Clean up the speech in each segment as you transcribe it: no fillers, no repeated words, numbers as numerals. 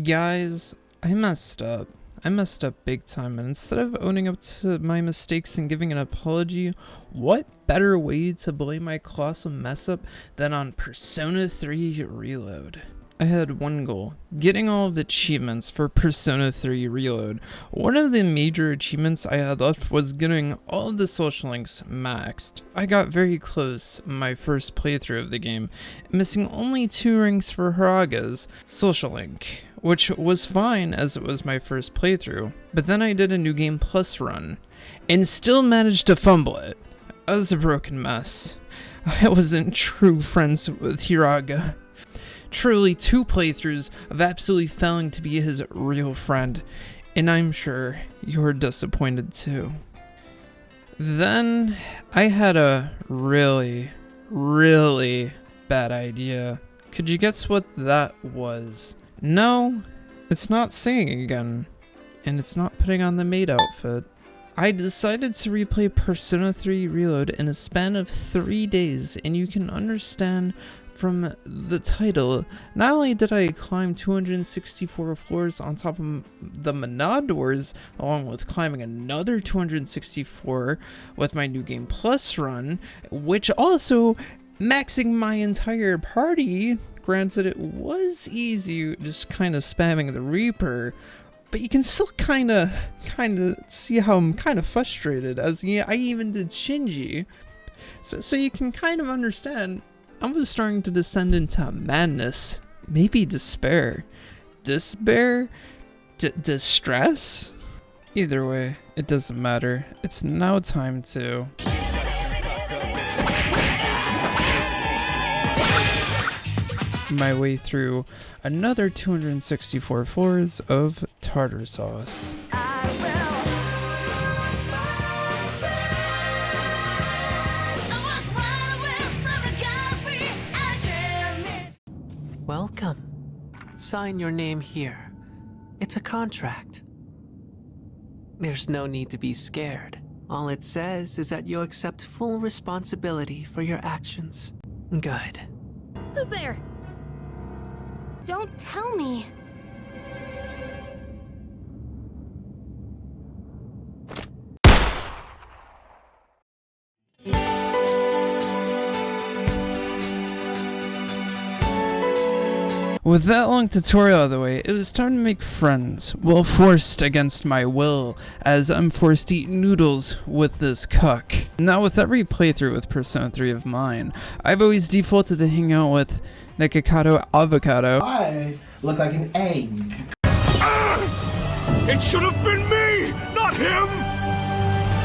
Guys, I messed up. I messed up big time, and instead of owning up to my mistakes and giving an apology, what better way to blame my colossal mess up than on Persona 3 Reload? I had one goal, getting all of the achievements for Persona 3 Reload. One of the major achievements I had left was getting all of the social links maxed. I got very close my first playthrough of the game, missing only 2 ranks for Haraga's social link, which was fine as it was my first playthrough. But then I did a New Game Plus run, and still managed to fumble it. I was a broken mess. I wasn't true friends with Hiraga. Truly 2 playthroughs of absolutely failing to be his real friend, and I'm sure you're disappointed too. Then I had a really bad idea. Could you guess what that was? No, it's not singing again, and it's not putting on the maid outfit. I decided to replay Persona 3 Reload in a span of 3 days, and you can understand from the title, not only did I climb 264 floors on top of the Manad doors, along with climbing another 264 with my New Game Plus run, which also maxing my entire party. Granted, it was easy just kind of spamming the Reaper, but you can still kind of see how I'm kind of frustrated, as I even did Shinji. So you can kind of understand I was starting to descend into madness, maybe despair. Despair? Distress? Either way, it doesn't matter. It's now time to my way through another 264 floors of tartar sauce. Welcome. Sign your name here. It's a contract. There's no need to be scared. All it says is that you'll accept full responsibility for your actions. Good. Who's there? Don't tell me. With that long tutorial out of the way, it was time to make friends. Well, forced against my will, as I'm forced to eat noodles with this cuck. Now, with every playthrough with Persona 3 of mine, I've always defaulted to hang out with Nekakato Avocado. I look like an egg. It should have been me, not him!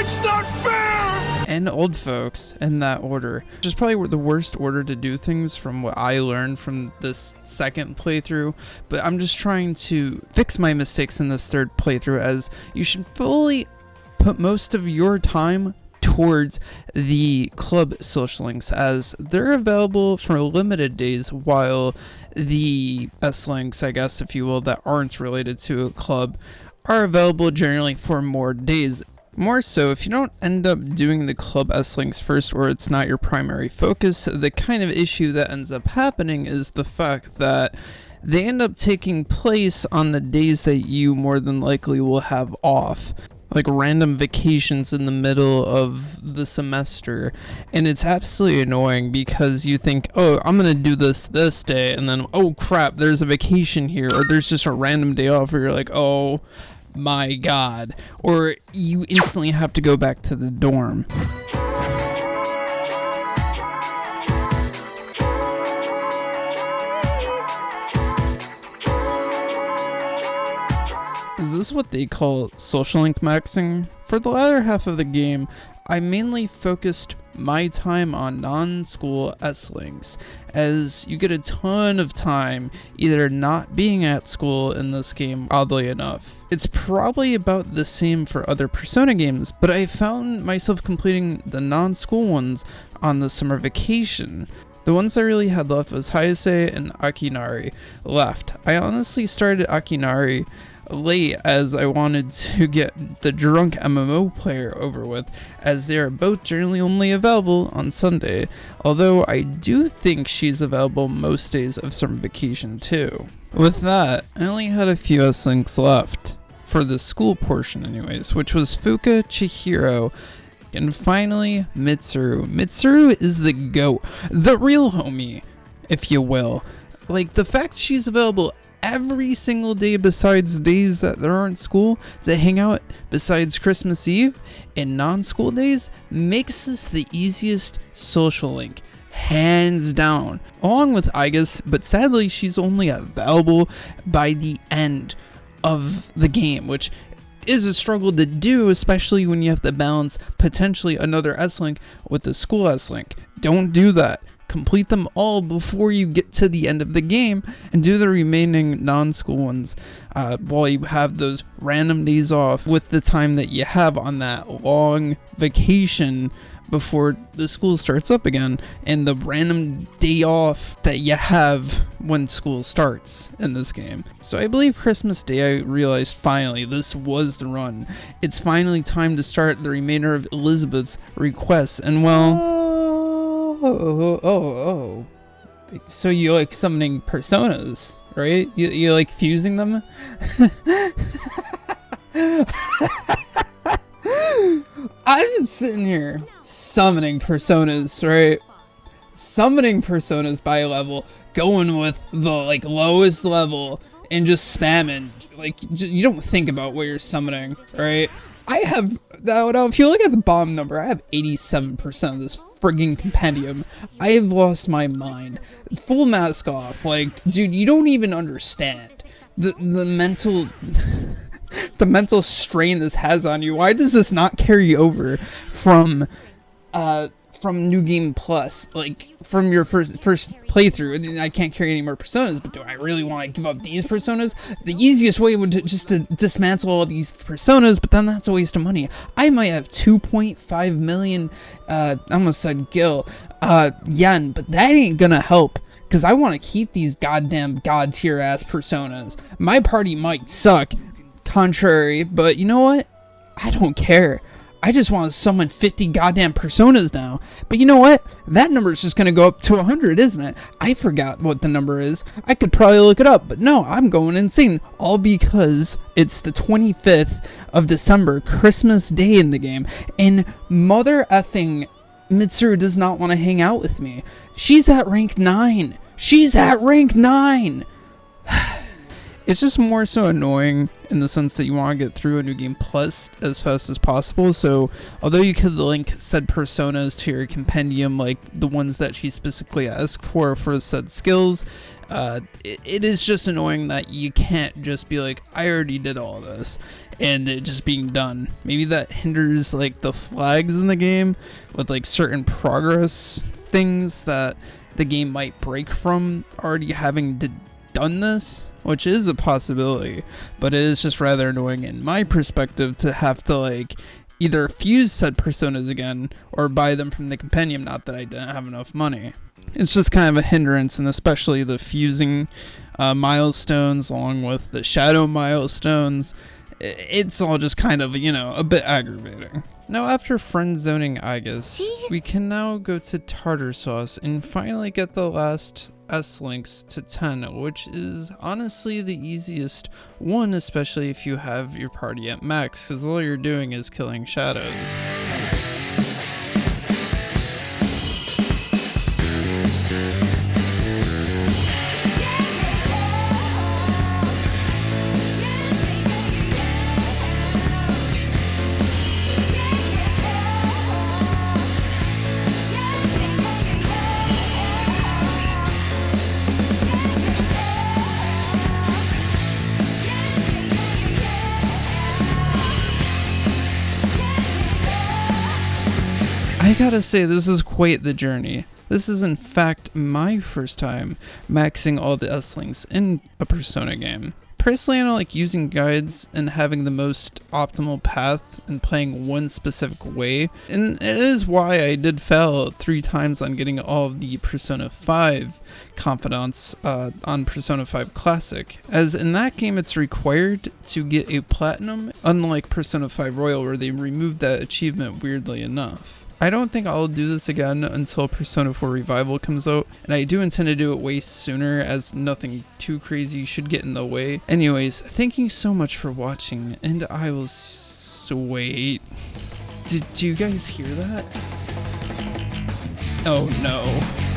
It's not fair! And old folks, in that order. Which is probably the worst order to do things from what I learned from this second playthrough, but I'm just trying to fix my mistakes in this third playthrough, as you should fully put most of your time towards the club social links, as they're available for limited days, while the S links, I guess if you will, that aren't related to a club are available generally for more days. More so, if you don't end up doing the club S links first, or it's not your primary focus, the kind of issue that ends up happening is the fact that they end up taking place on the days that you more than likely will have off, like random vacations in the middle of the semester. And it's absolutely annoying, because you think, oh, I'm gonna do this day, and then, oh crap, there's a vacation here, or there's just a random day off where you're like, oh my god, or you instantly have to go back to the dorm. Is this what they call social link maxing? For the latter half of the game, I mainly focused my time on non-school S-links, as you get a ton of time either not being at school in this game, oddly enough. It's probably about the same for other Persona games, but I found myself completing the non-school ones on the summer vacation. The ones I really had left was Hayase and Akinari left. I honestly started Akinari late as I wanted to get the drunk MMO player over with, as they are both generally only available on Sunday, although I do think she's available most days of summer vacation too. With that, I only had a few S-Links left, for the school portion anyways, which was Fuka, Chihiro, and finally Mitsuru. Mitsuru is the GOAT, the real homie, if you will. Like, the fact she's available every single day besides days that there aren't school to hang out besides Christmas Eve and non-school days makes this the easiest social link, hands down, along with Igus, but sadly she's only available by the end of the game, which is a struggle to do, especially when you have to balance potentially another S-Link with the school S-Link. Don't do that. Complete them all before you get to the end of the game and do the remaining non-school ones while you have those random days off with the time that you have on that long vacation before the school starts up again, and the random day off that you have when school starts in this game. So I believe Christmas Day I realized finally this was the run. It's finally time to start the remainder of Elizabeth's requests, and well... Oh. So you like summoning personas, right? You like fusing them? I've been sitting here summoning personas, right? Summoning personas by level, going with the like lowest level and just spamming. Like, you don't think about what you're summoning, right? I have, now if you look at the bomb number, I have 87% of this frigging compendium. I have lost my mind. Full mask off, like, dude, you don't even understand the mental, the mental strain this has on you. Why does this not carry over from New Game Plus, like from your first playthrough? I can't carry any more personas, but do I really want to give up these personas? The easiest way would just to dismantle all these personas, but then that's a waste of money. I might have 2.5 million, I almost said gil, yen, but that ain't gonna help, because I want to keep these goddamn god tier ass personas. My party might suck, contrary, but you know what? I don't care. I just want to summon 50 goddamn personas now. But you know what? That number is just going to go up to 100, isn't it? I forgot what the number is. I could probably look it up, but no, I'm going insane. All because it's the 25th of December, Christmas Day in the game, and mother effing Mitsuru does not want to hang out with me. She's at rank 9. She's at rank 9. It's just more so annoying in the sense that you want to get through a New Game Plus as fast as possible. So although you could link said personas to your compendium, like the ones that she specifically asked for said skills, it is just annoying that you can't just be like, I already did all this, and it just being done. Maybe that hinders like the flags in the game with like certain progress things that the game might break from already having done this, which is a possibility, but it is just rather annoying in my perspective to have to like either fuse said personas again or buy them from the compendium, not that I didn't have enough money. It's just kind of a hindrance, and especially the fusing milestones along with the shadow milestones, it's all just kind of, you know, a bit aggravating. Now after friend zoning Igus, we can now go to tartar sauce and finally get the last S-Links to 10, which is honestly the easiest one, especially if you have your party at max, because all you're doing is killing shadows. I gotta say, this is quite the journey. This is in fact my first time maxing all the S-Links in a Persona game. Personally, I don't like using guides and having the most optimal path and playing one specific way, and it is why I did fail 3 times on getting all of the Persona 5 confidants on Persona 5 Classic, as in that game it's required to get a platinum, unlike Persona 5 Royal where they removed that achievement weirdly enough. I don't think I'll do this again until Persona 4 Revival comes out, and I do intend to do it way sooner as nothing too crazy should get in the way. Anyways, thank you so much for watching, and I will wait. Did you guys hear that? Oh no.